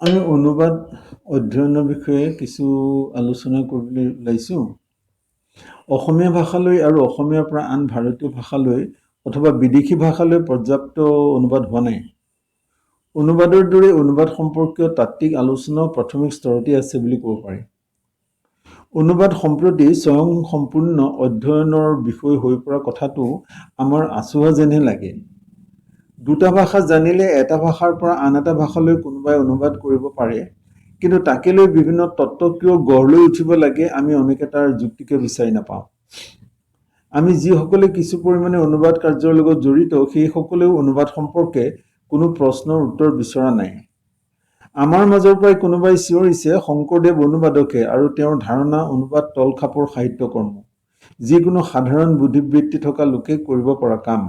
আমি অনুবাদ অধ্যয়নৰ বিষয়ে কিছু আলোচনা কৰিবলৈ ওলাইছোঁ। অসমীয়া ভাষালৈ আৰু অসমীয়াৰ পৰা আন ভাৰতীয় ভাষালৈ অথবা বিদেশী ভাষালৈ পৰ্যাপ্ত অনুবাদ হোৱা নাই। অনুবাদৰ দৰে অনুবাদ সম্পৰ্কীয় তাত্ত্বিক আলোচনাও প্ৰাথমিক স্তৰতে আছে বুলি ক'ব পাৰি। অনুবাদ সম্প্ৰতি স্বয়ং সম্পূৰ্ণ অধ্যয়নৰ বিষয় হৈ পৰা কথাটো আমাৰ আচুৱা যেনহে লাগে। দুটা ভাষা জানিলে এটা ভাষাৰ পৰা আন এটা ভাষালৈ কোনোবাই অনুবাদ কৰিব পাৰে, কিন্তু তাকে লৈ বিভিন্ন তত্ত্বক্ৰিয় গঢ় লৈ উঠিব লাগে আমি অনেক এটাৰ যুক্তিকে বিচাৰি নাপাওঁ। আমি যিসকলে কিছু পৰিমাণে অনুবাদ কাৰ্যৰ লগত জড়িত সেইসকলেও অনুবাদ সম্পৰ্কে কোনো প্ৰশ্নৰ উত্তৰ বিচৰা নাই। আমাৰ মাজৰ পৰাই কোনোবাই চিঞৰিছে শংকৰদেৱ অনুবাদকে আৰু তেওঁৰ ধাৰণা অনুবাদ তলখাপৰ সাহিত্য কৰ্ম, যিকোনো সাধাৰণ বুদ্ধিবৃত্তি থকা লোকে কৰিব পৰা কাম।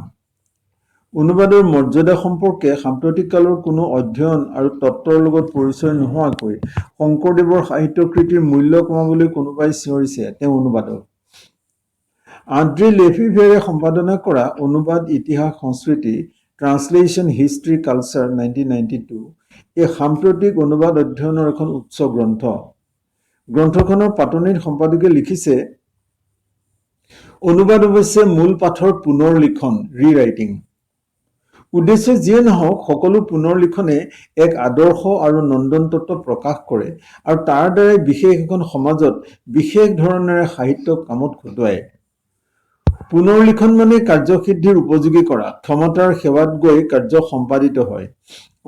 অনুবাদৰ মৰ্যাদা সম্পৰ্কে সাম্প্ৰতিক কালৰ কোনো অধ্যয়ন আৰু তত্ত্বৰ লগত পৰিচয় নোহোৱাকৈ শংকৰদেৱৰ সাহিত্যকৃতিৰ মূল্য কমাবলৈ কোনোবাই চিঞৰিছে তেওঁ অনুবাদক। আন্দ্ৰে লেফিভিয়েৰে সম্পাদনা কৰা অনুবাদ ইতিহাস সংস্কৃতি ট্ৰান্সলেশ্যন হিষ্ট্ৰী কালচাৰ 1992 এই সাম্প্ৰতিক অনুবাদ অধ্যয়নৰ এখন উচ্চ গ্ৰন্থ। গ্ৰন্থখনৰ পাতনিত সম্পাদকে লিখিছে, অনুবাদ অৱশ্যে মূল পাঠৰ পুনৰ লিখন ৰিৰাইটিং। উদ্দেশ্য যিয়ে নহওক সকলো পুনৰ লিখনে এক আদৰ্শ আৰু নন্দন তত্ত্ব প্ৰকাশ কৰে আৰু তাৰ দ্বাৰাই বিশেষ এখন সমাজত বিশেষ ধৰণেৰে সাহিত্যক কামত খটুৱায়। পুনৰ লিখন মানে কাৰ্যসিদ্ধিৰ উপযোগী কৰা, ক্ষমতাৰ সেৱাত গৈ কাৰ্য সম্পাদিত হয়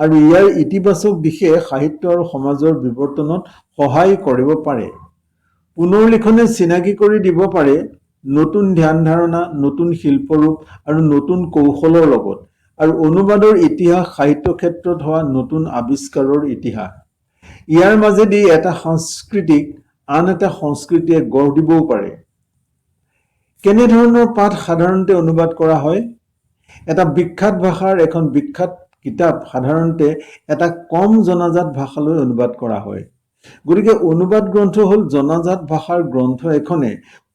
আৰু ইয়াৰ ইতিবাচক দিশে সাহিত্য আৰু সমাজৰ বিৱৰ্তনত সহায় কৰিব পাৰে। পুনৰ লিখনে চিনাকি কৰি দিব পাৰে নতুন ধ্যান ধাৰণা, নতুন শিল্পৰূপ আৰু নতুন কৌশলৰ লগত, আৰু অনুবাদৰ ইতিহাস সাহিত্য ক্ষেত্ৰত হোৱা নতুন আৱিষ্কাৰৰ ইতিহাস। ইয়াৰ মাজেদি এটা সংস্কৃতিক আন এটা সংস্কৃতিয়ে গঢ় দিবও পাৰে। কেনেধৰণৰ পাঠ সাধাৰণতে অনুবাদ কৰা হয়? এটা বিখ্যাত ভাষাৰ এখন বিখ্যাত কিতাপ সাধাৰণতে এটা কম জনাজাত ভাষালৈ অনুবাদ কৰা হয়। গতিকে অনুবাদ গ্ৰন্থ হ'ল জনাজাত ভাষাৰ গ্ৰন্থ এখনে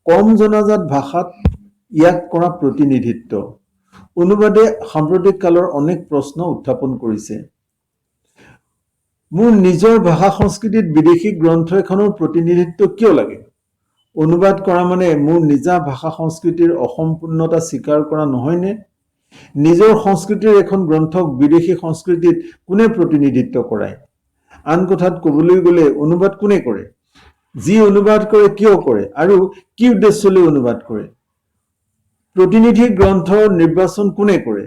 কম জনাজাত ভাষাত ইয়াক কৰা প্ৰতিনিধিত্ব। অনুবাদে সাম্প্ৰতিক কালৰ অনেক প্ৰশ্ন উত্থাপন কৰিছে। মোৰ নিজৰ ভাষা সংস্কৃতিত বিদেশী গ্ৰন্থ এখনৰ প্ৰতিনিধিত্ব কিয় লাগে? অনুবাদ কৰা মানে মোৰ নিজা ভাষা সংস্কৃতিৰ অসম্পূৰ্ণতা স্বীকাৰ কৰা নহয়নে? নিজৰ সংস্কৃতিৰ এখন গ্ৰন্থক বিদেশী সংস্কৃতিত কোনে প্ৰতিনিধিত্ব কৰায়? আন কথাত ক'বলৈ গ'লে অনুবাদ কোনে কৰে? যি অনুবাদ কৰে কিয় কৰে আৰু কি উদ্দেশ্যলৈ অনুবাদ কৰে? প্ৰতিনিধি গ্ৰন্থৰ নিৰ্বাচন কোনে কৰে?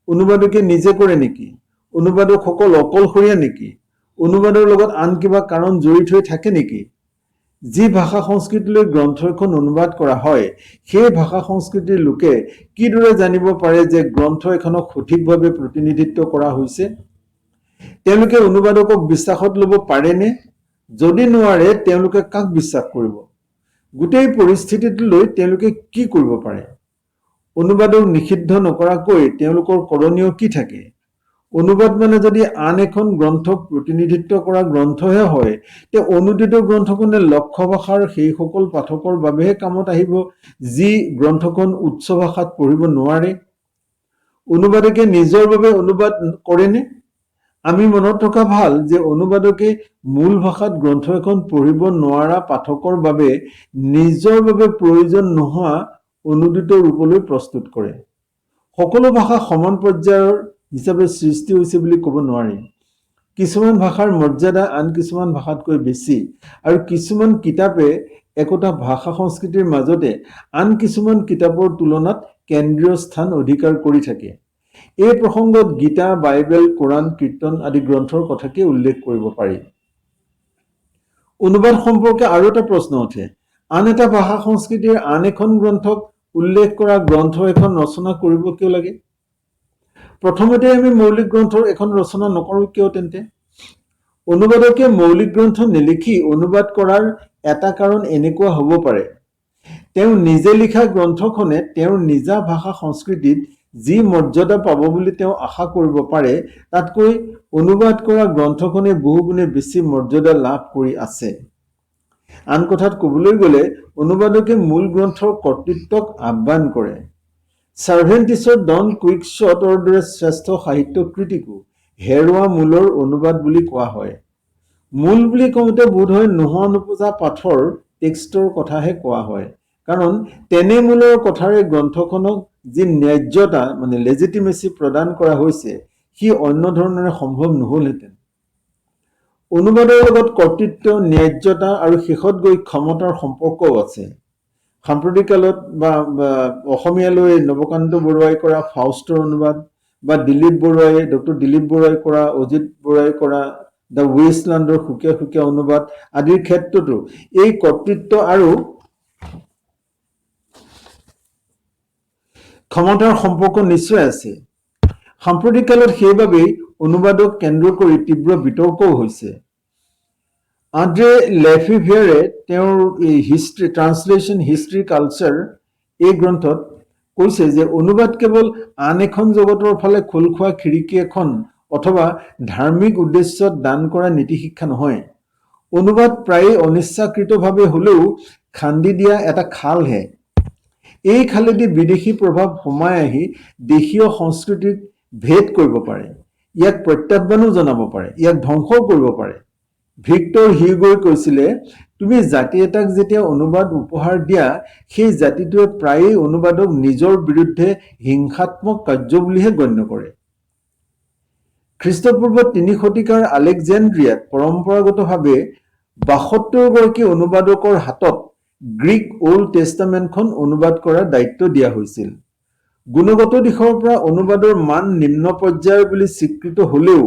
অনুবাদকে নিজে কৰে নেকি? অনুবাদকসকল অকলশৰীয়া নেকি? অনুবাদৰ লগত আন কিবা কাৰণ জড়িত হৈ থাকে নেকি? যি ভাষা সংস্কৃতিলৈ গ্ৰন্থ এখন অনুবাদ কৰা হয় সেই ভাষা সংস্কৃতিৰ লোকে কিদৰে জানিব পাৰে যে গ্ৰন্থ এখনক সঠিকভাৱে প্ৰতিনিধিত্ব কৰা হৈছে? তেওঁলোকে অনুবাদকক বিশ্বাসত ল'ব পাৰেনে? যদি নোৱাৰে তেওঁলোকে কাক বিশ্বাস কৰিব? গোটেই পৰিস্থিতিটোলৈ তেওঁলোকে কি কৰিব পাৰে? অনুবাদক নিষিদ্ধ নকৰাকৈ তেওঁলোকৰ কৰণীয় কি থাকে? অনুবাদ মানে যদি আন এখন গ্ৰন্থক প্ৰতিনিধিত্ব কৰা গ্ৰন্থহে হয়, তে অনুদিত গ্ৰন্থখনে লক্ষ্য ভাষাৰ সেইসকল পাঠকৰ বাবেহে কামত আহিব যি গ্ৰন্থখন উচ্চ ভাষাত পঢ়িব নোৱাৰে। অনুবাদকে নিজৰ বাবে অনুবাদ কৰেনে? আমি মনত ৰখা ভাল যে অনুবাদকে মূল ভাষাত গ্ৰন্থ এখন পঢ়িব নোৱাৰা পাঠকৰ বাবে নিজৰ বাবে প্ৰয়োজন নোহোৱা অনুদিত ৰূপলৈ প্ৰস্তুত কৰে। সকলো ভাষা সমান পৰ্যায়ৰ হিচাপে সৃষ্টি হৈছে বুলি ক'ব নোৱাৰি। কিছুমান ভাষাৰ মৰ্যাদা আন কিছুমান ভাষাতকৈ বেছি, আৰু কিছুমান কিতাপে একোটা ভাষা সংস্কৃতিৰ মাজতে আন কিছুমান কিতাপৰ তুলনাত কেন্দ্ৰীয় স্থান অধিকাৰ কৰি থাকে। এই প্ৰসংগত গীতা, বাইবেল, কোৰাণ, কীৰ্তন আদি গ্ৰন্থৰ কথাকে উল্লেখ কৰিব পাৰি। অনুবাদ সম্পৰ্কে আৰু এটা প্ৰশ্ন উঠে, আন এটা ভাষা সংস্কৃতিৰ আন এখন গ্ৰন্থক উল্লেখ কৰা গ্ৰন্থ এখন ৰচনা কৰিব কিয় লাগে? প্ৰথমতে আমি মৌলিক গ্ৰন্থৰ এখন ৰচনা নকৰোঁ কিয় তেন্তে? অনুবাদকে মৌলিক গ্ৰন্থ নিলিখি অনুবাদ কৰাৰ এটা কাৰণ এনেকুৱা হ'ব পাৰে, তেওঁ নিজে লিখা গ্ৰন্থখনে তেওঁৰ নিজা ভাষা সংস্কৃতিত যি মৰ্যাদা পাব বুলি তেওঁ আশা কৰিব পাৰে তাতকৈ অনুবাদ কৰা গ্ৰন্থখনে বহুগুণে বেছি মৰ্যাদা লাভ কৰি আছে। আন কথাত ক'বলৈ গ'লে অনুবাদকে মূল গ্ৰন্থৰ কৰ্তৃত্বক আহ্বান কৰে। চাৰ্ভেণ্টিছৰ ডন কুইক্সটৰ দৰে শ্ৰেষ্ঠ সাহিত্য কৃতিকো হেৰুৱা মূলৰ অনুবাদ বুলি কোৱা হয়। মূল বুলি কওঁতে বোধহয় নোহোৱা নোপোজা পাঠৰ টেক্সটৰ কথাহে কোৱা হয়, কাৰণ তেনে মূলৰ কথাৰে গ্ৰন্থখনক যি ন্যায্যতা মানে লেজিটিমেচি প্ৰদান কৰা হৈছে সি অন্য ধৰণেৰে সম্ভৱ নহলহেঁতেন। অনুবাদৰ লগত কৰ্তৃত্ব, ন্যায্যতা আৰু শেষত গৈ ক্ষমতাৰ সম্পৰ্কও আছে। সাম্প্ৰতিককালত বা অসমীয়ালৈ নৱকান্ত বৰুৱাই কৰা ফাউষ্টৰ অনুবাদ বা ডক্টৰ দিলীপ বৰুৱাই কৰা, অজিত বৰুৱাই কৰা দ্য ৱেষ্টলেণ্ডৰ সুকীয়া সুকীয়া অনুবাদ আদিৰ ক্ষেত্ৰতো এই কৰ্তৃত্ব আৰু ক্ষমতাৰ সম্পৰ্ক নিশ্চয় আছে। সাম্প্ৰতিককালত সেইবাবেই অনুবাদক কেন্দ্ৰ কৰি তীব্ৰ বিতৰ্কও হৈছে। আন্দ্ৰে লেফেভিয়েৰে তেওঁৰ ট্ৰান্সলেশ্যন হিষ্ট্ৰী কালচাৰ এই গ্ৰন্থত কৈছে যে অনুবাদ কেৱল আন এখন জগতৰ ফালে খোল খোৱা খিৰিকী এখন অথবা ধাৰ্মিক উদ্দেশ্যত দান কৰা নীতি শিক্ষা নহয়। অনুবাদ প্ৰায়ে অনিচ্ছাকৃতভাৱে হলেও খান্দি দিয়া এটা খালহে। এই খালেদি বিদেশী প্ৰভাৱ সোমাই আহি দেশীয় সংস্কৃতিক ভেদ কৰিব পাৰে, ইয়াক প্ৰত্যাহ্বানো জনাব পাৰে, ইয়াক ধ্বংসও কৰিব পাৰে। ভিক্টৰ হিউগোই কৈছিলে, তুমি জাতি এটাক যেতিয়া অনুবাদ উপহাৰ দিয়া সেই জাতিটোৱে প্ৰায়েই অনুবাদক নিজৰ বিৰুদ্ধে হিংসাত্মক কাৰ্য বুলিহে গণ্য কৰে। খ্ৰীষ্টপূৰ্ব ৩ শতিকাৰ আলেকজেন্দ্ৰিয়াত পৰম্পৰাগতভাৱে ৭২ গৰাকী অনুবাদকৰ হাতত গ্ৰীক অল্ড টেষ্টামেণ্টখন অনুবাদ কৰাৰ দায়িত্ব দিয়া হৈছিল। গুণগত দিশৰ পৰা অনুবাদৰ মান নিম্ন পৰ্যায়ৰ বুলি স্বীকৃত হলেও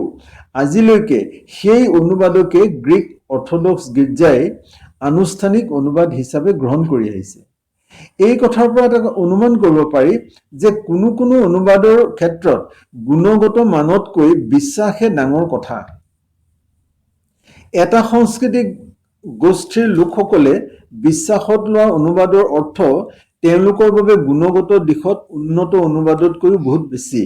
আজিলৈকে সেই অনুবাদকে গ্ৰীক অৰ্থডক্স গীৰ্জাই আনুষ্ঠানিক অনুবাদ হিচাপে গ্ৰহণ কৰি আহিছে। এই কথাৰ পৰা এটা অনুমান কৰিব পাৰি যে কোনো কোনো অনুবাদৰ ক্ষেত্ৰত গুণগত মানতকৈ বিশ্বাসহে ডাঙৰ কথা। এটা সাংস্কৃতিক গোষ্ঠীৰ লোকসকলে বিশ্বাসত লোৱা অনুবাদৰ অৰ্থ তেওঁলোকৰ বাবে গুণগত দিশত উন্নত অনুবাদতকৈও বহুত বেছি।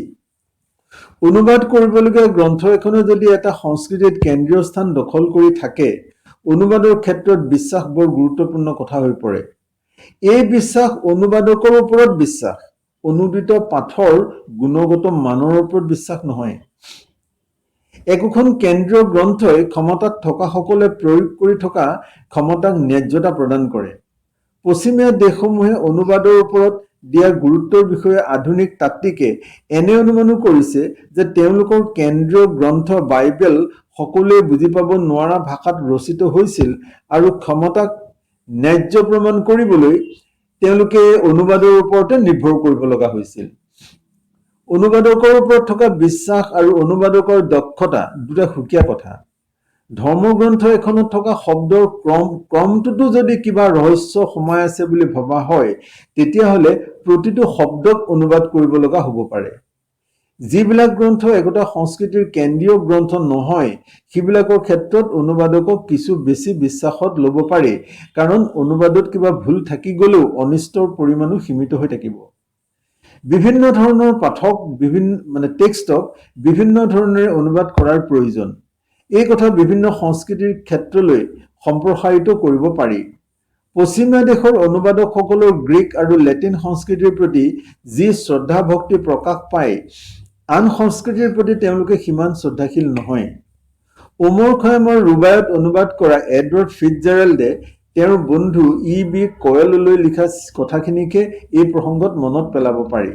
অনুবাদ কৰিবলগীয়া গ্ৰন্থ এখনে যদি এটা সংস্কৃতিত কেন্দ্ৰীয় স্থান দখল কৰি থাকে, অনুবাদৰ ক্ষেত্ৰত বিশ্বাস বৰ গুৰুত্বপূৰ্ণ কথা হৈ পৰে। এই বিশ্বাস অনুবাদকৰ ওপৰত বিশ্বাস, অনুদিত পাঠৰ গুণগত মানৰ ওপৰত বিশ্বাস নহয়। একোখন কেন্দ্ৰীয় গ্ৰন্থই ক্ষমতাত থকা সকলে প্ৰয়োগ কৰি থকা ক্ষমতাক ন্যায্যতা প্ৰদান কৰে। পশ্চিমীয়া দেশসমূহে অনুবাদৰ ওপৰত দিয়া গুৰুত্বৰ বিষয়ে আধুনিক তাত্ত্বিকে এনে অনুমানো কৰিছে যে তেওঁলোকৰ কেন্দ্ৰীয় গ্ৰন্থ বাইবেল সকলোৱে বুজি পাব নোৱাৰা ভাষাত ৰচিত হৈছিল আৰু ক্ষমতাক ন্যায্য প্ৰমাণ কৰিবলৈ তেওঁলোকে অনুবাদৰ ওপৰতে নিৰ্ভৰ কৰিব লগা হৈছিল। অনুবাদকৰ ওপৰত থকা বিশ্বাস আৰু অনুবাদকৰ দক্ষতা দুটা সুকীয়া কথা। ধৰ্মগ্ৰন্থ এখনত থকা শব্দৰ ক্ৰমটোতো যদি কিবা ৰহস্য সোমাই আছে বুলি ভবা হয়, তেতিয়াহ'লে প্ৰতিটো শব্দক অনুবাদ কৰিব লগা হ'ব পাৰে। যিবিলাক গ্ৰন্থ একোটা সংস্কৃতিৰ কেন্দ্ৰীয় গ্ৰন্থ নহয়, সেইবিলাকৰ ক্ষেত্ৰত অনুবাদকক কিছু বেছি বিশ্বাসত ল'ব পাৰি, কাৰণ অনুবাদত কিবা ভুল থাকি গ'লেও অনিষ্টৰ পৰিমাণো সীমিত হৈ থাকিব। বিভিন্ন ধৰণৰ পাঠক টেক্সটক বিভিন্ন ধৰণেৰে অনুবাদ কৰাৰ প্ৰয়োজন। এই কথা বিভিন্ন সংস্কৃতিৰ ক্ষেত্ৰলৈ সম্প্ৰসাৰিত কৰিব পাৰি। পশ্চিমীয়া দেশৰ অনুবাদকসকলৰ গ্ৰীক আৰু লেটিন সংস্কৃতিৰ প্ৰতি যি শ্ৰদ্ধা ভক্তি প্ৰকাশ পায়, আন সংস্কৃতিৰ প্ৰতি তেওঁলোকে সিমান শ্ৰদ্ধাশীল নহয়। ওমৰ খয়ামৰ ৰুবায়ত অনুবাদ কৰা এডৱাৰ্ড ফিটজেৰাল্ডে তেওঁৰ বন্ধু E.B. কয়েললৈ লিখা কথাখিনিকে এই প্ৰসংগত মনত পেলাব পাৰি।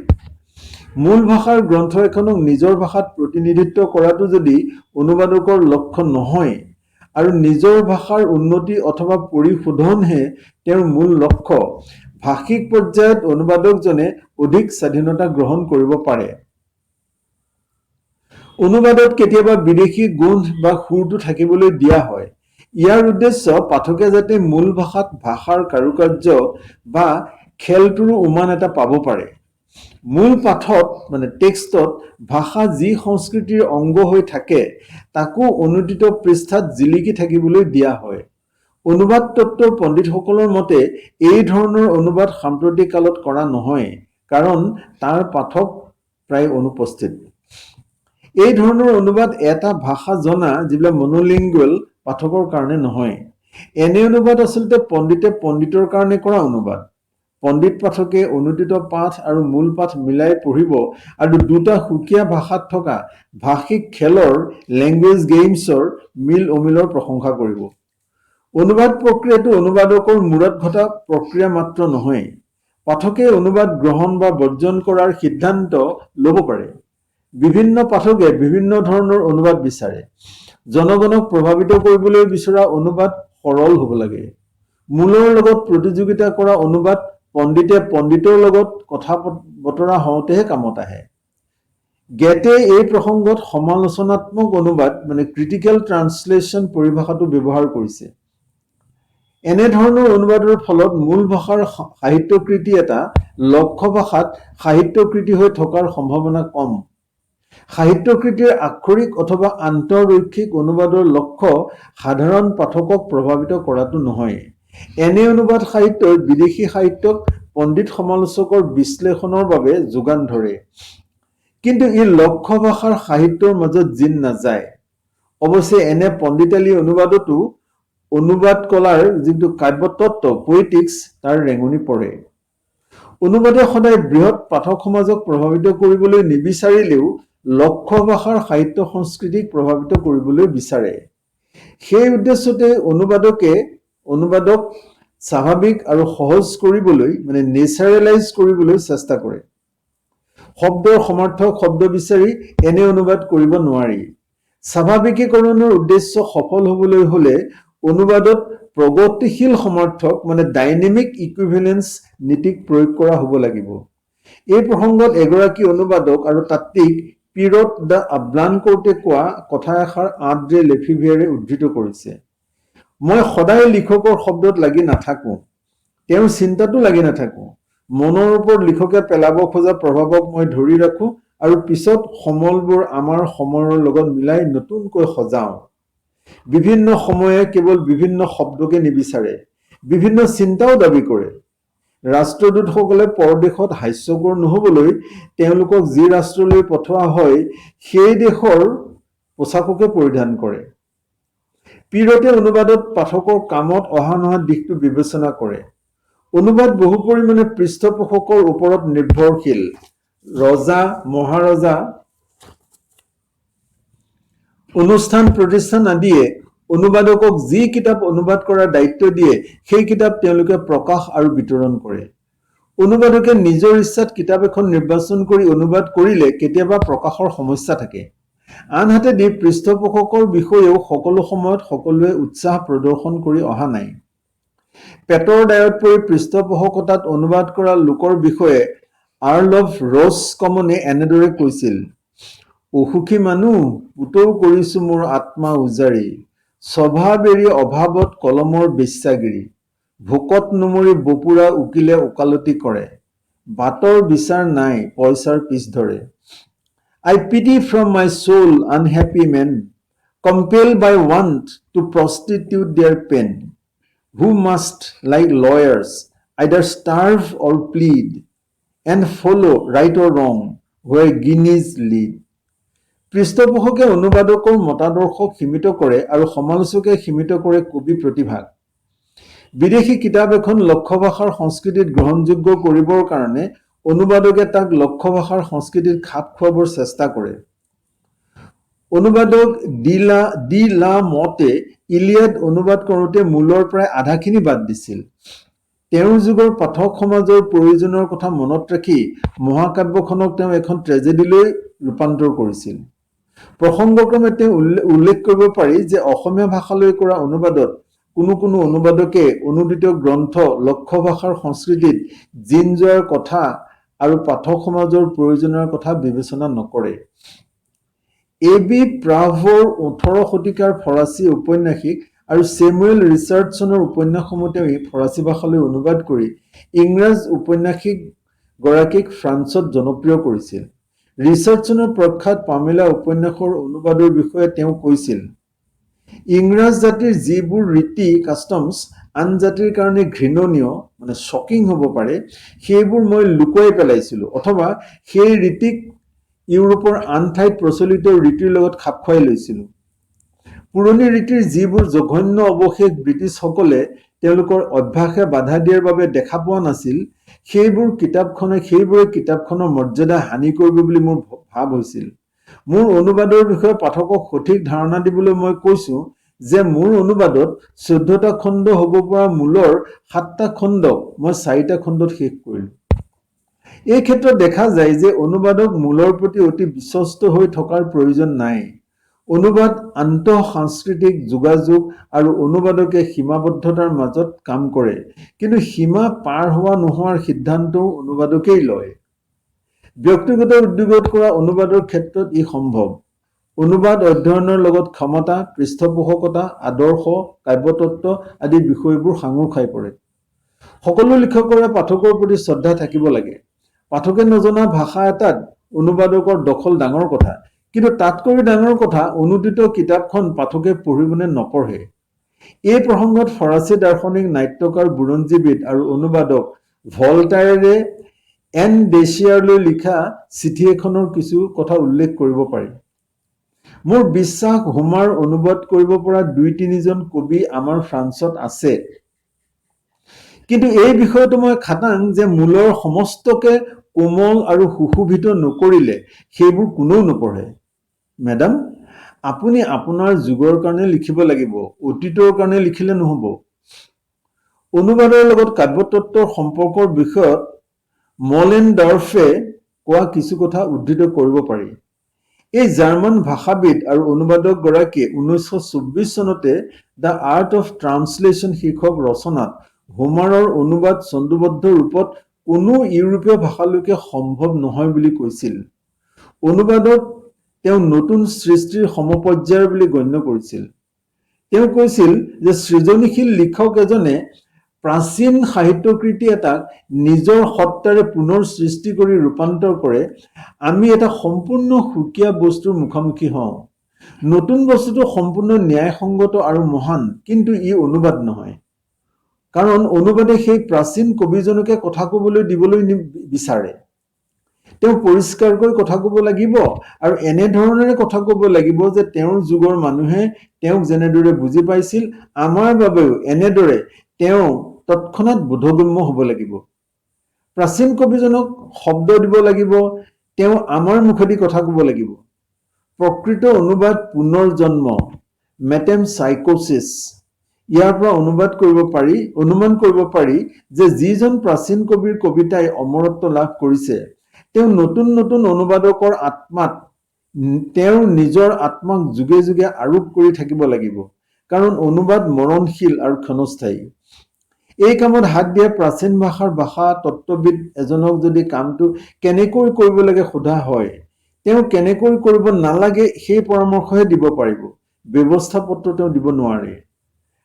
মূল ভাষাৰ গ্ৰন্থ এখনক নিজৰ ভাষাত প্ৰতিনিধিত্ব কৰাটো যদি অনুবাদকৰ লক্ষ্য নহয় আৰু নিজৰ ভাষাৰ উন্নতি অথবা পৰিশোধনহে তেওঁৰ মূল লক্ষ্য, ভাষিক পৰ্যায়ত অনুবাদকজনে অধিক স্বাধীনতা গ্ৰহণ কৰিব পাৰে। অনুবাদত কেতিয়াবা বিদেশী গোন্ধ বা সুৰটো থাকিবলৈ দিয়া হয়। ইয়াৰ উদ্দেশ্য পাঠকে যাতে মূল ভাষাত ভাষাৰ কাৰুকাৰ্য বা খেলটোৰো উমান এটা পাব পাৰে। মূল পাঠত টেক্সটত ভাষা যি সংস্কৃতিৰ অংগ হৈ থাকে তাকো অনুদিত পৃষ্ঠাত জিলিকি থাকিবলৈ দিয়া হয়। অনুবাদ তত্ত্বৰ পণ্ডিতসকলৰ মতে এই ধৰণৰ অনুবাদ সাম্প্ৰতিক কালত কৰা নহয়, কাৰণ তাৰ পাঠক প্ৰায় অনুপস্থিত। এই ধৰণৰ অনুবাদ এটা ভাষা জনা যিবিলাক মনোলিংগুৱেল পাঠকৰ কাৰণে নহয়। এনে অনুবাদ আচলতে পণ্ডিতে পণ্ডিতৰ কাৰণে কৰা অনুবাদ। পণ্ডিত পাঠকে অনুদিত পাঠ আৰু মূল পাঠ মিলাই পঢ়িব আৰু দুটা সুকীয়া ভাষাত থকা ভাষিক খেলৰ লেংগুৱেজ গেমছৰ মিল অমিলৰ প্ৰশংসা কৰিব। অনুবাদ প্ৰক্ৰিয়াটো অনুবাদকৰ মূৰত ঘটা প্ৰক্ৰিয়া মাত্ৰ নহয়। পাঠকে অনুবাদ গ্ৰহণ বা বৰ্জন কৰাৰ সিদ্ধান্ত ল'ব পাৰে। বিভিন্ন পাঠকে বিভিন্ন ধৰণৰ অনুবাদ বিচাৰে। জনগণক প্ৰভাৱিত কৰিবলৈ বিচৰা অনুবাদ সৰল হ'ব লাগে। মূলৰ লগত প্ৰতিযোগিতা কৰা অনুবাদ পণ্ডিতে পণ্ডিতৰ লগত কথা বতৰা হওঁতেহে কামত আহে। গেটে এই প্ৰসংগত সমালোচনাত্মক অনুবাদ মানে ক্ৰিটিকেল ট্ৰান্সলেশ্যন পৰিভাষাটো ব্যৱহাৰ কৰিছে। এনেধৰণৰ অনুবাদৰ ফলত মূল ভাষাৰ সাহিত্যকৃতি এটা লক্ষ্য ভাষাত সাহিত্যকৃতি হৈ থকাৰ সম্ভাৱনা কম। সাহিত্যকৃতিৰ আক্ষৰিক অথবা আন্তঃৰৈখিক অনুবাদৰ লক্ষ্য সাধাৰণ পাঠকক প্ৰভাৱিত কৰাটো নহয়। এনে অনুবাদ সাহিত্যই বিদেশী সাহিত্যক পণ্ডিত সমালোচকৰ বিশ্লেষণৰ বাবে যোগান ধৰে। কিন্তু ই লক্ষ্য ভাষাৰ সাহিত্যৰ মাজত জিন নাযায়। অৱশ্যে এনে পণ্ডিতালী অনুবাদতো অনুবাদ কলাৰ যিটো কাব্যতত্ত্ব পয়েটিক্স তাৰ ৰেঙনি পৰে। অনুবাদে সদায় বৃহৎ পাঠক সমাজক প্ৰভাৱিত কৰিবলৈ নিবিচাৰিলেও লক্ষ্য ভাষাৰ সাহিত্য সংস্কৃতিক প্ৰভাৱিত কৰিবলৈ বিচাৰে। সেই উদ্দেশ্যতে অনুবাদক স্বাভাৱিক আৰু সহজ কৰিবলৈ মানে নেচাৰেলাইজ কৰিবলৈ চেষ্টা কৰে। শব্দৰ সমাৰ্থক শব্দ বিচাৰি এনে অনুবাদ কৰিব নোৱাৰি। স্বাভাৱিকীকৰণৰ উদ্দেশ্য সফল হ'বলৈ হ'লে অনুবাদত প্ৰগতিশীল সমাৰ্থক মানে ডাইনেমিক ইকুইভেলেন্স নীতিক প্ৰয়োগ কৰা হ'ব লাগিব। এই প্ৰসংগত এগৰাকী অনুবাদক আৰু তাত্ত্বিক পিৰট দ্য ব্লানকোৰ্টে কোৱা কথা এষাৰ আন্দ্ৰে লেফিভিয়েৰে উদ্ধৃত কৰিছে। মই সদায় লিখকৰ শব্দত লাগি নাথাকো, তেওঁৰ চিন্তাতো লাগি নাথাকো। মনৰ ওপৰত লিখকে পেলাব খোজা প্ৰভাৱক মই ধৰি ৰাখো আৰু পিছত সমলবোৰ আমাৰ সময়ৰ লগত মিলাই নতুনকৈ সজাওঁ। বিভিন্ন সময়ে কেৱল বিভিন্ন শব্দকে নিবিচাৰে, বিভিন্ন চিন্তাও দাবী কৰে। ৰাষ্ট্ৰদূতসকলে পৰদেশত হাস্যকৰ নহবলৈ তেওঁলোকক যি ৰাষ্ট্ৰলৈ পঠোৱা হয় সেই দেশৰ পোছাককে পৰিধান কৰে। পিৰটে অনুবাদত পাঠকৰ কামত অহা নহা দিশটো বিবেচনা কৰে। অনুবাদ বহু পৰিমাণে পৃষ্ঠপোষকৰ ওপৰত নিৰ্ভৰশীল। ৰজা মহাৰজা অনুষ্ঠান প্ৰতিষ্ঠান আদিয়ে অনুবাদকক যি কিতাপ অনুবাদ কৰাৰ দায়িত্ব দিয়ে সেই কিতাপ তেওঁলোকে প্ৰকাশ আৰু বিতৰণ কৰে। অনুবাদকে নিজৰ ইচ্ছাত কিতাপ এখন নিৰ্বাচন কৰি অনুবাদ কৰিলে কেতিয়াবা প্ৰকাশৰ সমস্যা থাকে। আনহাতে পৃষ্ঠপোষকৰ বিষয়েও সকলো সময়ত সকলোৱে উৎসাহ প্ৰদৰ্শন কৰি অহা নাই। পেটৰ দায়ত পৰি পৃষ্ঠপোষকতাত অনুবাদ কৰা লোকৰ বিষয়ে আৰ্ল অফ ৰছকমনে এনেদৰে কৈছিল: অসুখী মানুহ পুতৌ কৰিছো মোৰ আত্মা উজাৰি, স্বভাৱ এৰি অভাৱত কলমৰ বেশ্যাগিৰি, ভোকত নমৰি বপুৰা উকিলে ওকালতি কৰে, বাটৰ বিচাৰ নাই পইচাৰ পিছ ধৰে। I pity from my soul unhappy men, compelled by want to prostitute their pen, who must, like lawyers, either starve or plead, and follow right or wrong where guineas lead. পৃষ্ঠপোষকে অনুবাদকৰ মতাদৰ্শক সীমিত কৰে আৰু সমালোচকে সীমিত কৰে কবি প্ৰতিভাক। বিদেশী কিতাপ এখন লক্ষ্য ভাষাৰ সংস্কৃতিত গ্ৰহণযোগ্য কৰিবৰ কাৰণে অনুবাদকে তাক লক্ষ্য ভাষাৰ সংস্কৃতিত খাপ খুৱাবৰ চেষ্টা কৰে। অনুবাদক ডি লা মতে ইলিয়াড অনুবাদ কৰোঁতে মূলৰ প্ৰায় আধাখিনি বাদ দিছিল। তেওঁৰ যুগৰ পাঠক সমাজৰ প্ৰয়োজনৰ কথা মনত ৰাখি মহাকাব্যখনক তেওঁ এখন ট্ৰেজেডিলৈ ৰূপান্তৰ কৰিছিল। প্ৰসংগক্ৰমে তেওঁ উল্লেখ কৰিব পাৰি যে অসমীয়া ভাষালৈ কৰা অনুবাদত কোনো অনুবাদকে অনুদিত গ্ৰন্থ লক্ষ্য ভাষাৰ সংস্কৃতিত জিন যোৱাৰ কথা আৰু পাঠক সমাজৰ প্ৰয়োজনৰ কথা বিবেচনা নকৰে। A.B. প্ৰাভৰ 18 শতিকাৰ ফৰাচী ঔপন্যাসিক আৰু ছেমুৱেল ৰিচাৰ্ডছনৰ উপন্যাসসমূহ তেওঁ ফৰাচী ভাষালৈ অনুবাদ কৰি ইংৰাজ ঔপন্যাসিক গৰাকীক ফ্ৰান্সত জনপ্ৰিয় কৰিছিল। ৰিচাৰ্ডছনৰ প্ৰখ্যাত পামেলা উপন্যাসৰ অনুবাদৰ বিষয়ে তেওঁ কৈছিল, ইংৰাজ জাতিৰ যিবোৰ ৰীতি কাষ্টমছ আন জাতিৰ কাৰণে ঘৃণনীয় মানে শ্বকিং হ'ব পাৰে সেইবোৰ মই লুকুৱাই পেলাইছিলোঁ অথবা সেই ৰীতিক ইউৰোপৰ আন ঠাইত প্ৰচলিত ৰীতিৰ লগত খাপ খুৱাই লৈছিলোঁ। পুৰণি ৰীতিৰ যিবোৰ জঘন্য অৱশেষ ব্ৰিটিছসকলে তেওঁলোকৰ অভ্যাসে বাধা দিয়াৰ বাবে দেখা পোৱা নাছিল সেইবোৰে কিতাপখনৰ মৰ্যাদা হানি কৰিব বুলি মোৰ ভাৱ হৈছিল। মোৰ অনুবাদৰ বিষয়ে পাঠকক সঠিক ধাৰণা দিবলৈ মই কৈছো যে মোৰ অনুবাদত 14টা খণ্ড হ'ব পৰা মূলৰ 7টা খণ্ডক মই 4টা খণ্ডত শেষ কৰিলো। এই ক্ষেত্ৰত দেখা যায় যে অনুবাদক মূলৰ প্ৰতি অতি বিশ্বস্ত হৈ থকাৰ প্ৰয়োজন নাই। অনুবাদ আন্তঃসাংস্কৃতিক যোগাযোগ আৰু অনুবাদকে সীমাবদ্ধতাৰ মাজত কাম কৰে, কিন্তু সীমা পাৰ হোৱা নোহোৱাৰ সিদ্ধান্তও অনুবাদকেই লয়। ব্যক্তিগত উদ্যোগত কৰা অনুবাদৰ ক্ষেত্ৰত ই সম্ভৱ। অনুবাদ অধ্যয়নৰ লগত ক্ষমতা, পৃষ্ঠপোষকতা, আদৰ্শ, কাব্যতত্ত্ব আদি বিষয়বোৰ সাঙুৰ খাই পৰে। সকলো লিখকৰে পাঠকৰ প্ৰতি শ্ৰদ্ধা থাকিব লাগে। পাঠকে নজনা ভাষা এটাত অনুবাদকৰ দখল ডাঙৰ কথা, কিন্তু তাতকৈ ডাঙৰ কথা অনুদিত কিতাপখন পাঠকে পঢ়িবনে নপঢ়ে। এই প্ৰসংগত ফৰাচী দাৰ্শনিক, নাট্যকাৰ, বুৰঞ্জীবিদ আৰু অনুবাদক ভলটায়াৰে এন ডেচিয়াৰলৈ লিখা চিঠি এখনৰ কিছু কথা উল্লেখ কৰিব পাৰি। মোৰ বিশ্বাস হোমাৰ অনুবাদ কৰিব পৰা 2-3জন কবি আমাৰ ফ্ৰান্সত আছে, কিন্তু এই বিষয়টো মই খাটাং যে মূলৰ সমস্তকে কোমল আৰু সুশোভিত নকৰিলে সেইবোৰ কোনেও নপঢ়ে। মেডাম, আপুনি আপোনাৰ যুগৰ কাৰণে লিখিব লাগিব, অতীতৰ কাৰণে লিখিলে নহব। অনুবাদৰ লগত কাব্যতত্ত্বৰ সম্পৰ্কৰ বিষয়ত মলেনডৰ্ফে কোৱা কিছু কথা উদ্ধৃত কৰিব পাৰি। এই জাৰ্মান ভাষাবিদ আৰু অনুবাদক গৰাকীয়ে 1924 চনতে দ্য আৰ্ট অফ ট্ৰান্সলেশ্যন শীৰ্ষক ৰচনাত হোমাৰৰ অনুবাদ ছন্দোবদ্ধ ৰূপত কোনো ইউৰোপীয় ভাষালৈকে সম্ভৱ নহয় বুলি কৈছিল। অনুবাদক তেওঁ নতুন সৃষ্টিৰ সমপৰ্যায়ৰ বুলি গণ্য কৰিছিল। তেওঁ কৈছিল যে সৃজনীশীল লিখক এজনে প্ৰাচীন সাহিত্যকৃতি এটাক নিজৰ সত্তাৰে পুনৰ সৃষ্টি কৰি ৰূপান্তৰ কৰে। আমি এটা সম্পূৰ্ণ সুকীয়া বস্তুৰ মুখামুখি হওঁ। নতুন বস্তুটো সম্পূৰ্ণ ন্যায়সংগত আৰু মহান, কিন্তু ই অনুবাদ নহয়। কাৰণ অনুবাদে সেই প্ৰাচীন কবিজনকে কথা কবলৈ দিবলৈ বিচাৰে। তেওঁ পৰিষ্কাৰকৈ কথা কব লাগিব আৰু এনেধৰণেৰে কথা কব লাগিব যে তেওঁৰ যুগৰ মানুহে তেওঁক যেনেদৰে বুজি পাইছিল, আমাৰ বাবেও এনেদৰে তেওঁ তৎক্ষণাৎ বোধগম্য হব লাগিব। প্ৰাচীন কবিজনক শব্দ দিব লাগিব, তেওঁ আমাৰ মুখেদি কথা কব লাগিব। প্ৰকৃত অনুবাদ পুনৰ জন্ম, মেটেমচাইকোচিছ। ইয়াৰ পৰা অনুমান কৰিব পাৰি যে যিজন প্ৰাচীন কবিৰ কবিতাই অমৰত্ব লাভ কৰিছে, তেওঁ নতুন নতুন অনুবাদকৰ আত্মাত তেওঁৰ নিজৰ আত্মাক যুগে যুগে আৰোপ কৰি থাকিব লাগিব, কাৰণ অনুবাদ মৰণশীল আৰু ক্ষণস্থায়ী। এই কামত হাত দিয়া প্ৰাচীন ভাষাৰ ভাষা তত্ত্ববিদ এজনক যদি কামটো কেনেকৈ কৰিব লাগে সোধা হয়, তেওঁ কেনেকৈ কৰিব নালাগে সেই পৰামৰ্শহে দিব পাৰিব, ব্যৱস্থাপত্ৰ তেওঁ দিব নোৱাৰে।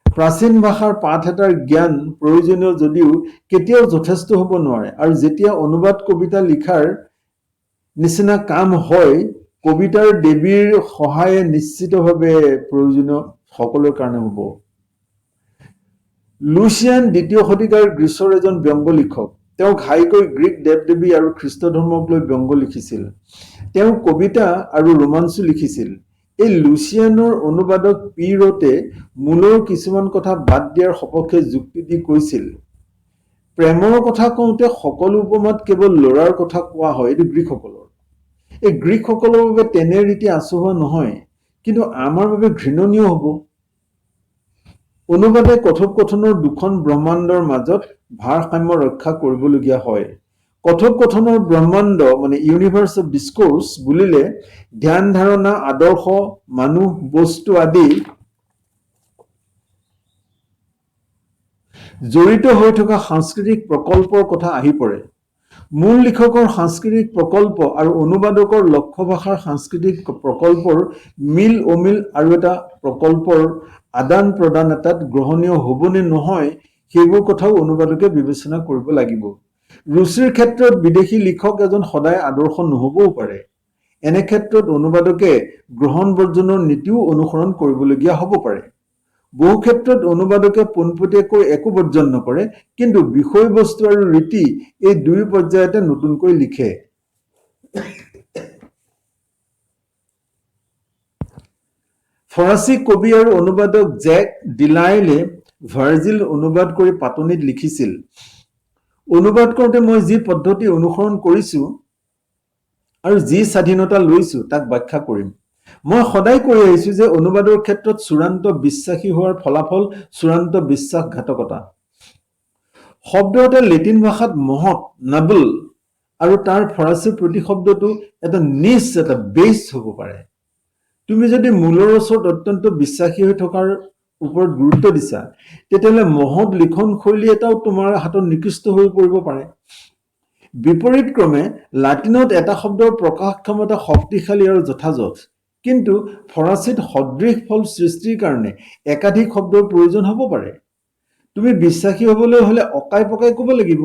প্ৰাচীন ভাষাৰ পাঠ এটাৰ জ্ঞান প্ৰয়োজনীয় যদিও কেতিয়াও যথেষ্ট হ'ব নোৱাৰে, আৰু যেতিয়া অনুবাদ কবিতা লিখাৰ নিচিনা কাম হয়, কবিতাৰ দেৱীৰ সহায়ে নিশ্চিতভাৱে প্ৰয়োজনীয় সকলোৰ কাৰণে হ'ব। লুচিয়ান 2য় শতিকাৰ গ্ৰীচৰ এজন ব্যংগ লিখক। তেওঁ ঘাইকৈ গ্ৰীক দেৱ-দেৱী আৰু খ্ৰীষ্ট ধৰ্মক লৈ ব্যংগ লিখিছিল। তেওঁ কবিতা আৰু ৰোমাঞ্চো লিখিছিল। এই লুচিয়ানৰ অনুবাদক পিৰটে মূলৰ কিছুমান কথা বাদ দিয়াৰ সপক্ষে যুক্তি দি কৈছিল, প্ৰেমৰ কথা কওঁতে সকলো উপমাত কেৱল ল'ৰাৰ কথা কোৱা হয়, এইটো গ্ৰীকসকলৰ। এই গ্ৰীকসকলৰ বাবে তেনে ৰীতি আচহুৱা নহয়, কিন্তু আমাৰ বাবে ঘৃণনীয় হ'ব। অনুবাদে কথোপকথনৰ দুখন ব্ৰহ্মাণ্ডৰ মাজত ভাৰসাম্য ৰক্ষা কৰিবলগীয়া হয়। কথোপকথনৰ ব্ৰহ্মাণ্ড মানে ইউনিভাৰ্চ অফ ডিস্কোৰ্স বুলিলে ধ্যান ধাৰণা, আদৰ্শ, মানুহ, বস্তু আদি জড়িত হৈ থকা সাংস্কৃতিক প্ৰকল্পৰ কথা আহি পৰে। মূল লিখকৰ সাংস্কৃতিক প্ৰকল্প আৰু অনুবাদকৰ লক্ষ্য ভাষাৰ সাংস্কৃতিক প্ৰকল্পৰ মিল অমিল আৰু এটা প্ৰকল্পৰ আদান প্ৰদান এটাত গ্ৰহণীয় হ'বনে নহয় সেইবোৰ কথাও অনুবাদকে বিবেচনা কৰিব লাগিব। ৰুচিৰ ক্ষেত্ৰত বিদেশী লিখক এজন সদায় আদৰ্শ নহবও পাৰে। এনে ক্ষেত্ৰত অনুবাদকে গ্ৰহণ বৰ্জনৰ নীতিও অনুসৰণ কৰিবলগীয়া হ'ব পাৰে। বহু ক্ষেত্ৰত অনুবাদকে পোনপটীয়াকৈ একো বৰ্জন নকৰে, কিন্তু বিষয়বস্তু আৰু ৰীতি এই দুই পৰ্যায়তে নতুনকৈ লিখে। ফৰাচী কবি আৰু অনুবাদক জেক ডিলাইলে ভাৰ্জিল অনুবাদ কৰি পাতনিত লিখিছিল, অনুবাদ কৰোঁতে মই যি পদ্ধতি অনুসৰণ কৰিছোঁ আৰু যি স্বাধীনতা লৈছোঁ তাক ব্যাখ্যা কৰিম। মই সদায় কৈ আহিছোঁ যে অনুবাদৰ ক্ষেত্ৰত চূড়ান্ত বিশ্বাসী হোৱাৰ ফলাফল চূড়ান্ত বিশ্বাসঘাতকতা। শব্দ এটা লেটিন ভাষাত মহৎ, নাবল, আৰু তাৰ ফৰাচী প্ৰতিশব্দটো এটা নিচ, এটা বেছ হ'ব পাৰে। তুমি যদি মূলৰ ওচৰত অত্যন্ত বিশ্বাসী হৈ থকাৰ ওপৰত গুৰুত্ব দিছা, তেতিয়াহ'লে মহৎ লিখন শৈলী এটাও তোমাৰ হাতত নিকৃষ্ট হৈ পৰিব পাৰে। বিপৰীত ক্ৰমে লাটিনত এটা শব্দৰ প্ৰকাশ ক্ষমতা শক্তিশালী আৰু যথাযথ, কিন্তু ফৰাচীত সদৃশ ফল সৃষ্টিৰ কাৰণে একাধিক শব্দৰ প্ৰয়োজন হ'ব পাৰে। তুমি বিশ্বাসী হ'বলৈ হ'লে অকাই পকাই ক'ব লাগিব।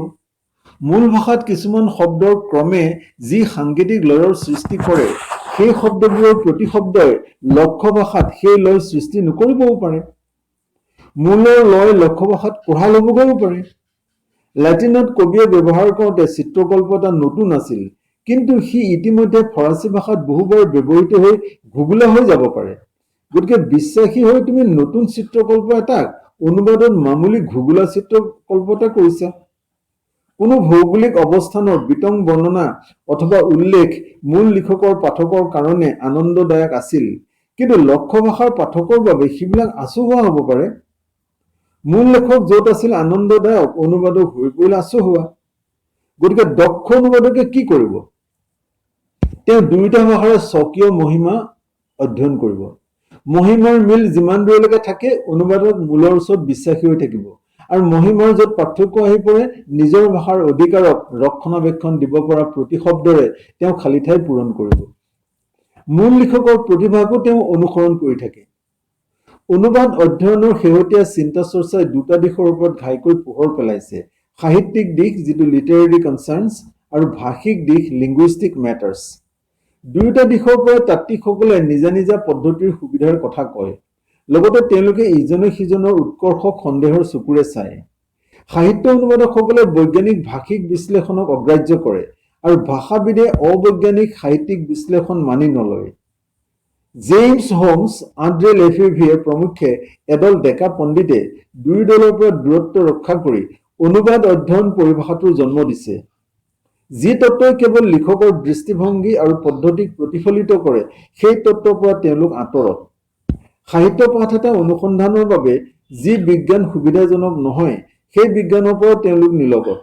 মূল ভাষাত কিছুমান শব্দৰ ক্ৰমে যি সাংকেতিক লয়ৰ সৃষ্টি কৰে, সেই শব্দবোৰৰ প্ৰতিশব্দই লক্ষ্য ভাষাত সেই লয় সৃষ্টি নকৰিবও পাৰে। মূলৰ লয় লক্ষ্য ভাষাত কোঢ়াল হ'বগৈও পাৰে। লাটিনত কবিয়ে ব্যৱহাৰ কৰোঁতে চিত্ৰকল্প এটা নতুন আছিল, কিন্তু সি ইতিমধ্যে ফৰাচী ভাষাত বহুবাৰ ব্যৱহৃত হৈ ঘুগুলা হৈ যাব পাৰে। গতিকে বিশ্বাসী হৈ তুমি নতুন চিত্ৰকল্প এটাক অনুবাদত মামুলি ঘুগুলা চিত্ৰকল্প এটা কৰিছা। কোনো ভৌগোলিক অৱস্থানৰ বিতং বৰ্ণনা অথবা উল্লেখ মূল লিখকৰ পাঠকৰ কাৰণে আনন্দদায়ক আছিল, কিন্তু লক্ষ্য ভাষাৰ পাঠকৰ বাবে সেইবিলাক আচহুৱা হ'ব পাৰে। মূল লেখক য'ত আছিল আনন্দদায়ক, অনুবাদক হৈ পৰিল আচহুৱা। গতিকে দক্ষ অনুবাদকে কি কৰিব? তেওঁ দুয়োটা ভাষাৰে স্বকীয় মহিমা অধ্যয়ন কৰিব। মহিমাৰ মিল যিমান দূৰলৈকে থাকে, অনুবাদক মূলৰ ওচৰত বিশ্বাসী হৈ থাকিব, আৰু মহিমাৰ য'ত পাৰ্থক্য আহি পৰে, নিজৰ ভাষাৰ অধিকাৰক ৰক্ষণাবেক্ষণ দিব পৰা প্ৰতিশব্দৰে তেওঁ খালী ঠাই পূৰণ কৰিব। মূল লিখকৰ প্ৰতিভাকো তেওঁ অনুসৰণ কৰি থাকে। অনুবাদ অধ্যয়নৰ শেহতীয়া চিন্তা চৰ্চাই দুটা দিশৰ ওপৰত ঘাইকৈ পোহৰ পেলাইছে: সাহিত্যিক দিশ, যিটো লিটাৰেৰী কনচাৰ্নছ, আৰু ভাষিক দিশ, লিংগুইষ্টিক মেটাৰ্ছ। দুয়োটা দিশৰ পৰা তাত্ত্বিকসকলে নিজা নিজা পদ্ধতিৰ সুবিধাৰ কথা কয়। লগতে তেওঁলোকে ইজনে সিজনৰ উৎকৰ্ষক সন্দেহৰ চকুৰে চায়। সাহিত্য অনুবাদকসকলে বৈজ্ঞানিক ভাষিক বিশ্লেষণক অগ্ৰাহ্য কৰে, আৰু ভাষাবিদে অবৈজ্ঞানিক সাহিত্যিক বিশ্লেষণ মানি নলয়। জেমছ হোমছ, আন্দ্ৰে লেফেভিয়ে প্ৰমুখ্যে এদল ডেকা পণ্ডিতে দুয়ো দলৰ পৰা দূৰত্ব ৰক্ষা কৰি অনুবাদ অধ্যয়ন পৰিভাষাটোৰ জন্ম দিছে। যি তত্ত্বই কেৱল লিখকৰ দৃষ্টিভংগী আৰু পদ্ধতিক প্ৰতিফলিত কৰে, সেই তত্ত্বৰ পৰা তেওঁলোক আঁতৰত। সাহিত্য পাঠ এটা অনুসন্ধানৰ বাবে যি বিজ্ঞান সুবিধাজনক নহয়, সেই বিজ্ঞানৰ পৰা তেওঁলোক নিলগত।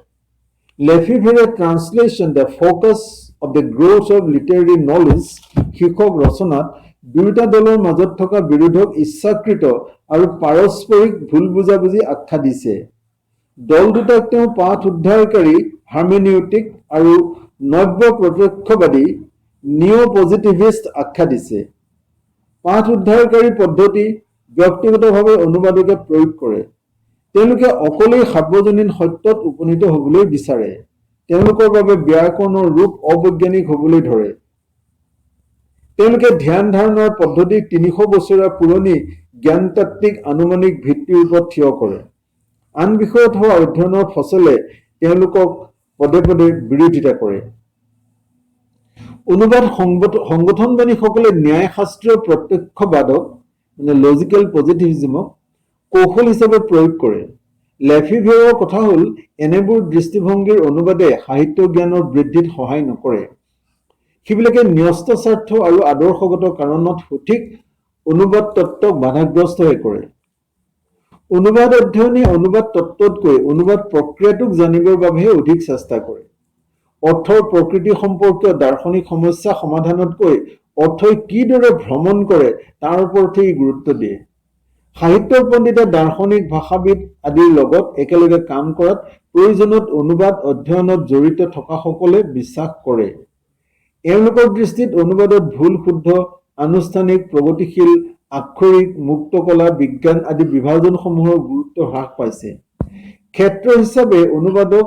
লেফেভিয়েৰে translation the focus of the growth of literary knowledge শীৰ্ষক ৰচনাত দুয়োটা দলৰ মাজত থকা বিৰোধক ইচ্ছাকৃত আৰু পাৰস্পৰিক ভুল বুজাবুজি আখ্যা দিছে। দল দুটাক তেওঁ পাঠ উদ্ধাৰকাৰী হাৰ্মেনিউটিক আৰু নব্য প্ৰত্যক্ষবাদী নিঅ-পজিটিভিষ্ট আখ্যা দিছে। পাঠ উদ্ধাৰকাৰী পদ্ধতি ব্যক্তিগতভাৱে অনুবাদকে প্ৰয়োগ কৰে। তেওঁলোকে অকলেই সাৰ্বজনীন সত্যত উপনীত হ'বলৈ বিচাৰে। তেওঁলোকৰ বাবে ব্যাকৰণৰ ৰূপ অবৈজ্ঞানিক হ'বলৈ ধৰে। তেওঁলোকে ধ্যান ধাৰণাৰ পদ্ধতিক ৩০০ বছৰীয়া পুৰণি জ্ঞানতাত্ত্বিক আনুমানিক ভিত্তিৰ ওপৰত থিয় কৰে। আন বিষয়ত হোৱা অধ্যয়নৰ ফচলে তেওঁলোকক পদে পদে বিৰোধিতা কৰে। অনুবাদ সংগঠনবাদীসকলে ন্যায়শাস্ত্ৰীয় প্ৰত্যক্ষবাদক লজিকেল পজিটিভিজমক কৌশল হিচাপে প্ৰয়োগ কৰে। লেফেভিয়েৰৰ কথা হ'ল, এনেবোৰ দৃষ্টিভংগীৰ অনুবাদে সাহিত্য জ্ঞানৰ বৃদ্ধিত সহায় নকৰে। সেইবিলাকে ন্যস্ত স্বাৰ্থ আৰু আদৰ্শগত কাৰণত সঠিক অনুবাদ তত্ত্বক বাধাগ্ৰস্তহে কৰে। অনুবাদ অধ্যয়নে অনুবাদ তত্ত্বতকৈ অনুবাদ প্ৰক্ৰিয়াটোক জানিবৰ বাবেহে অধিক চেষ্টা কৰে। অৰ্থৰ প্ৰকৃতি সম্পৰ্কীয় দাৰ্শনিক সমস্যা সমাধানতকৈ অৰ্থই কিদৰে ভ্ৰমণ কৰে তাৰ ওপৰতহে গুৰুত্ব দিয়ে। সাহিত্যৰ পণ্ডিতে দাৰ্শনিক, ভাষাবিদ আদিৰ লগত একেলগে কাম কৰাত প্ৰয়োজনত অনুবাদ অধ্যয়নত জড়িত থকাসকলে বিশ্বাস কৰে। এওঁলোকৰ দৃষ্টিত অনুবাদত ভুল, শুদ্ধ, আনুষ্ঠানিক, প্ৰগতিশীল, আক্ষৰিক, মুক্তকলা, বিজ্ঞান আদি বিভাজনসমূহৰ গুৰুত্ব হ্ৰাস পাইছে। ক্ষেত্ৰ হিচাপে অনুবাদক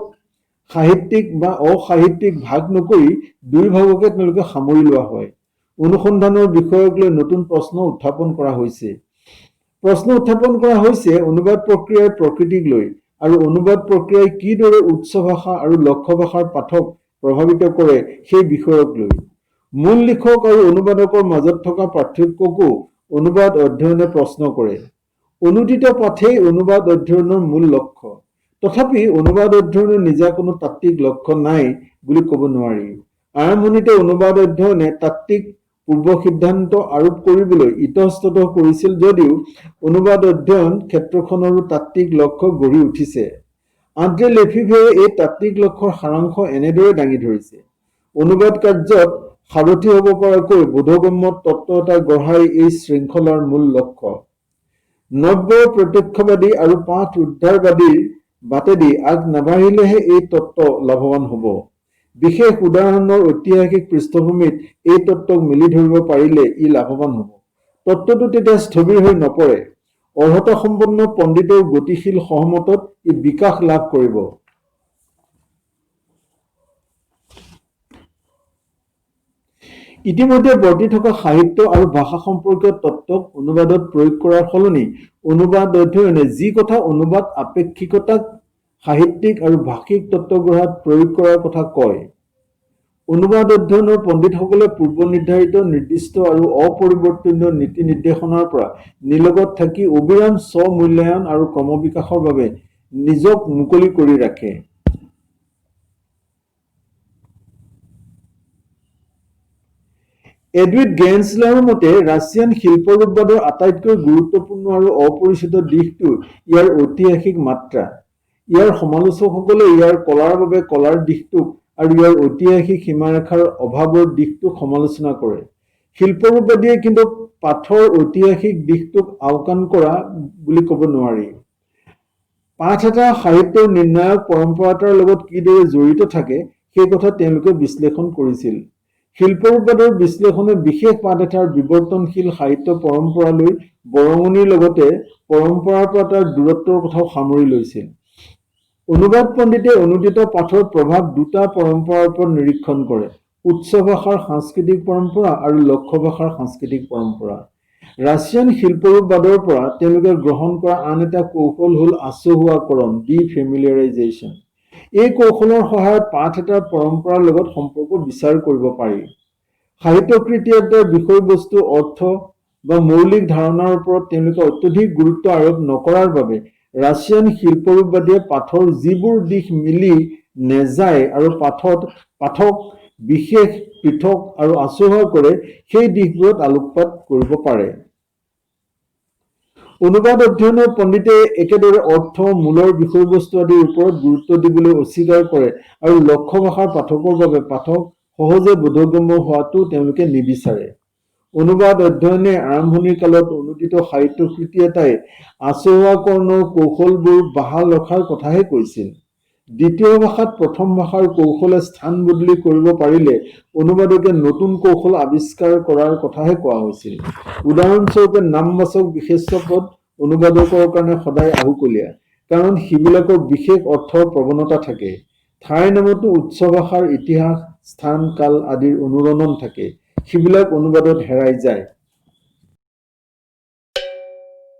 সাহিত্যিক বা অসাহিত্যিক ভাগ নকৰি দুই ভাগকে তেওঁলোকে সামৰি লোৱা হয়। অনুসন্ধানৰ বিষয়ক লৈ নতুন প্ৰশ্ন উত্থাপন কৰা হৈছে। অনুবাদ প্ৰক্ৰিয়াৰ প্ৰকৃতিক লৈ, আৰু অনুবাদ প্ৰক্ৰিয়াই কিদৰে উচ্চ ভাষা আৰু লক্ষ্য ভাষাৰ পাঠক প্ৰভাৱিত কৰে সেই বিষয়ক লৈ। মূল লিখক আৰু অনুবাদকৰ মাজত থকা পাৰ্থক্যকো অনুবাদ অধ্যয়নে প্ৰশ্ন কৰে। অনুদিত পাঠেই অনুবাদ অধ্যয়নৰ মূল লক্ষ্য। তথাপি অনুবাদ অধ্যয়নৰ নিজা কোনো তাত্ত্বিক লক্ষ্য নাই বুলি ক'ব নোৱাৰি। আৰম্ভণিতে অনুবাদ অধ্যয়নে তাত্ত্বিক পূৰ্ব সিদ্ধান্ত আৰোপ কৰিবলৈ ইতস্ততঃ কৰিছিল যদিও অনুবাদ অধ্যয়ন ক্ষেত্ৰখনৰো তাত্ত্বিক লক্ষ্য গঢ়ি উঠিছে। আন্দ্ৰে লেফিভে এই তাত্ত্বিক লক্ষ্যৰ সাৰাংশ এনেদৰে দাঙি ধৰিছে: অনুবাদ কাৰ্যত সাৰথি হ'ব পৰাকৈ বোধগম্য তত্ত্ব এটা গঢ়াই এই শৃংখলাৰ মূল লক্ষ্য। নব্য প্ৰত্যক্ষবাদী আৰু পাঠ উদ্ধাৰবাদীৰ বাটেদি আগ নাবাঢ়িলেহে এই তত্ত্ব লাভৱান হ'ব। বিশেষ উদাহৰণৰ ঐতিহাসিক পৃষ্ঠভূমিত এই তত্ত্বক মিলি ধৰিব পাৰিলে ই লাভৱান হ'ব। তত্ত্বটো তেতিয়া স্থবিৰ হৈ নপৰে। অৰ্হতাসম্পন্ন পণ্ডিতৰ গতিশীল সহমতত ই বিকাশ লাভ কৰিব। ইতিমধ্যে বৰ্তি থকা সাহিত্য আৰু ভাষা সম্পৰ্কীয় তত্ত্বক অনুবাদত প্ৰয়োগ কৰাৰ সলনি অনুবাদ অধ্যয়নে যি কথা অনুবাদ আপেক্ষিকতাক সাহিত্যিক আৰু ভাষিক তত্ত্ব গঢ়াত প্ৰয়োগ কৰাৰ কথা কয়। অনুবাদ অধ্যয়নৰ পণ্ডিতসকলে পূৰ্ব নিৰ্ধাৰিত নিৰ্দিষ্ট আৰু অপৰিৱৰ্তনীয় নীতি নিৰ্দেশনাৰ পৰা নিলগত থাকি অবিৰাম স্ব-মূল্যায়ন আৰু ক্ৰমবিকাশৰ বাবে নিজক মুকলি কৰি ৰাখে। এডুইড গেন্সলাৰৰ মতে ৰাছিয়ান শিল্পৰূপবাদৰ আটাইতকৈ গুৰুত্বপূৰ্ণ আৰু অপৰিচিত দিশটো ইয়াৰ ঐতিহাসিক মাত্ৰা। ইয়াৰ সমালোচকসকলে ইয়াৰ কলাৰ বাবে কলাৰ দিশটোক আৰু ইয়াৰ ঐতিহাসিক সীমাৰেখাৰ অভাৱৰ দিশটোক সমালোচনা কৰে। শিল্পৰূপবাদীয়ে কিন্তু পাঠৰ ঐতিহাসিক দিশটোক আওকাণ কৰা বুলি ক'ব নোৱাৰি। পাঠ এটা সাহিত্যৰ নিৰ্ণায়ক পৰম্পৰা এটাৰ লগত কিদৰে জড়িত থাকে সেই কথা তেওঁলোকে বিশ্লেষণ কৰিছিল। শিল্পৰূপবাদৰ বিশ্লেষণে বিশেষ পাঠ এটাৰ বিৱৰ্তনশীল সাহিত্য পৰম্পৰালৈ বৰঙনিৰ লগতে পৰম্পৰাৰ পৰা তাৰ দূৰত্বৰ কথাও সামৰি লৈছিল। অনুবাদ পণ্ডিতে অনুদিত পাঠৰ প্ৰভাৱ দুটা পৰম্পৰাৰ ওপৰত নিৰীক্ষণ কৰে: উচ্চ ভাষাৰ সাংস্কৃতিক পৰম্পৰা আৰু লক্ষ্য ভাষাৰ সাংস্কৃতিক পৰম্পৰা। ৰাছিয়ান শিল্পৰূপবাদৰ পৰা তেওঁলোকে গ্ৰহণ কৰা আন এটা কৌশল হ'ল আচহুৱাকৰণ, ডিফেমিলিয়াৰাইজেশ্যন। এই কৌশলৰ সহায়ত পাঠ এটাৰ পৰম্পৰাৰ লগত সম্পৰ্ক বিচাৰ কৰিব পাৰি। সাহিত্যকৃতি এটাৰ বিষয়বস্তু, অৰ্থ বা মৌলিক ধাৰণাৰ ওপৰত তেওঁলোকে অত্যধিক গুৰুত্ব আৰোপ নকৰাৰ বাবে ৰাছিয়ান শিল্পৰূপবাদীয়ে পাঠৰ যিবোৰ দিশ মিলি নেযায় আৰু পাঠক বিশেষ পৃথক আৰু আচহুৱা কৰে সেই দিশবোৰত আলোকপাত কৰিব পাৰে। অনুবাদ অধ্যয়নৰ পণ্ডিতে একেদৰে অৰ্থ, মূলৰ বিষয়বস্তু আদিৰ ওপৰত গুৰুত্ব দিবলৈ অস্বীকাৰ কৰে আৰু লক্ষ্য ভাষাৰ পাঠকৰ বাবে পাঠক সহজে বোধগম্য হোৱাটো তেওঁলোকে নিবিচাৰে। অনুবাদ অধ্যয়নে আৰম্ভণিৰ কালত অনুদিত সাহিত্যকৃতি এটাই আচহুৱাকৰণৰ কৌশলবোৰ বাহাল ৰখাৰ কথাহে কৈছিল। দ্বিতীয় ভাষাত প্ৰথম ভাষাৰ কৌশলে স্থান বদলি কৰিব পাৰিলে অনুবাদকে নতুন কৌশল আৱিষ্কাৰ কৰাৰ কথাহে কোৱা হৈছিল। উদাহৰণস্বৰূপে নামবাচক বিশেষ্য পদ অনুবাদকৰ কাৰণে সদায় আহুকলীয়া, কাৰণ সিবিলাকৰ বিশেষ অৰ্থৰ প্ৰৱণতা থাকে। ঠাইৰ নামতো উচ্চ ভাষাৰ ইতিহাস, স্থান, কাল আদিৰ অনুৰণন থাকে। সিবিলাক অনুবাদত হেৰাই যায়।